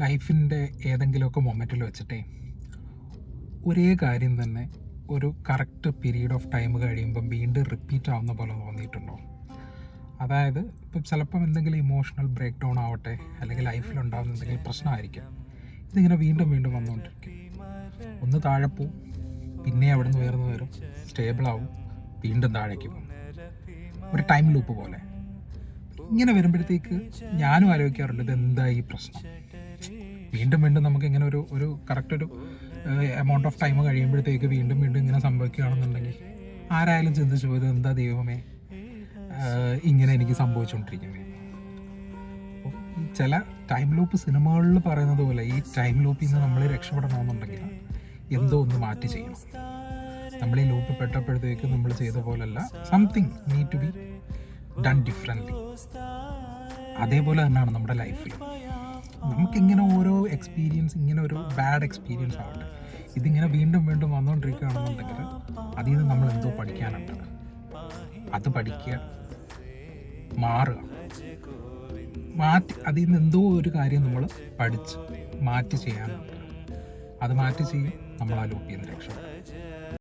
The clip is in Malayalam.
ലൈഫിൻ്റെ ഏതെങ്കിലുമൊക്കെ മൊമെൻറ്റിൽ വെച്ചിട്ടേ ഒരേ കാര്യം തന്നെ ഒരു കറക്റ്റ് പീരീഡ് ഓഫ് ടൈം കഴിയുമ്പം വീണ്ടും റിപ്പീറ്റ് ആവുന്ന പോലെ തോന്നിയിട്ടുണ്ടോ? അതായത് ഇപ്പം ചിലപ്പം എന്തെങ്കിലും ഇമോഷണൽ ബ്രേക്ക് ഡൗൺ ആവട്ടെ, അല്ലെങ്കിൽ ലൈഫിലുണ്ടാകുന്ന എന്തെങ്കിലും പ്രശ്നമായിരിക്കും, ഇതിങ്ങനെ വീണ്ടും വീണ്ടും വന്നുകൊണ്ടിരിക്കും. ഒന്ന് താഴെ പോവും, പിന്നെ അവിടെ നിന്ന് ഉയർന്നു വരും, സ്റ്റേബിളാവും, വീണ്ടും താഴേക്ക് പോകും. ഒരു ടൈം ലൂപ്പ് പോലെ ഇങ്ങനെ വരുമ്പോഴത്തേക്ക് ഞാനും ആലോചിക്കാറുണ്ട്, ഇതെന്താ ഈ പ്രശ്നം? വീണ്ടും വീണ്ടും നമുക്ക് ഇങ്ങനെ ഒരു കറക്റ്റ് ഒരു എമൗണ്ട് ഓഫ് ടൈം കഴിയുമ്പോഴത്തേക്ക് വീണ്ടും വീണ്ടും ഇങ്ങനെ സംഭവിക്കുകയാണെന്നുണ്ടെങ്കിൽ ആരായാലും ചിന്തിച്ചു പോയത്, എന്താ ദൈവമേ ഇങ്ങനെ എനിക്ക് സംഭവിച്ചുകൊണ്ടിരിക്കുന്നത്? അപ്പോൾ ചില ടൈം ലൂപ്പ് സിനിമകളിൽ പറയുന്നത് പോലെ ഈ ടൈം ലൂപ്പിൽ നിന്ന് നമ്മൾ രക്ഷപ്പെടണമെന്നുണ്ടെങ്കിൽ എന്തോ ഒന്ന് മാറ്റി ചെയ്യണം. നമ്മൾ ഈ ലൂപ്പ് പെട്ടപ്പോഴത്തേക്ക് നമ്മൾ ചെയ്ത പോലല്ല, something need to be done differently. അതേപോലെ തന്നെയാണ് നമ്മുടെ ലൈഫിൽ. നമുക്കിങ്ങനെ ഓരോ എക്സ്പീരിയൻസ്, ഇങ്ങനെ ഒരു ബാഡ് എക്സ്പീരിയൻസ് ആവട്ടെ, ഇതിങ്ങനെ വീണ്ടും വീണ്ടും വന്നുകൊണ്ടിരിക്കുകയാണെന്നുണ്ടെങ്കിൽ അതിൽ നിന്ന് നമ്മൾ എന്തോ പഠിക്കാനുണ്ട്. അത് പഠിക്കുക, മാറുക, അതിൽ നിന്ന് എന്തോ ഒരു കാര്യം നമ്മൾ പഠിച്ച് മാറ്റി ചെയ്യാനുണ്ട്. അത് മാറ്റി ചെയ്യും, നമ്മൾ ആ ലൂപ്പിൽ നിന്ന് രക്ഷപ്പെടും.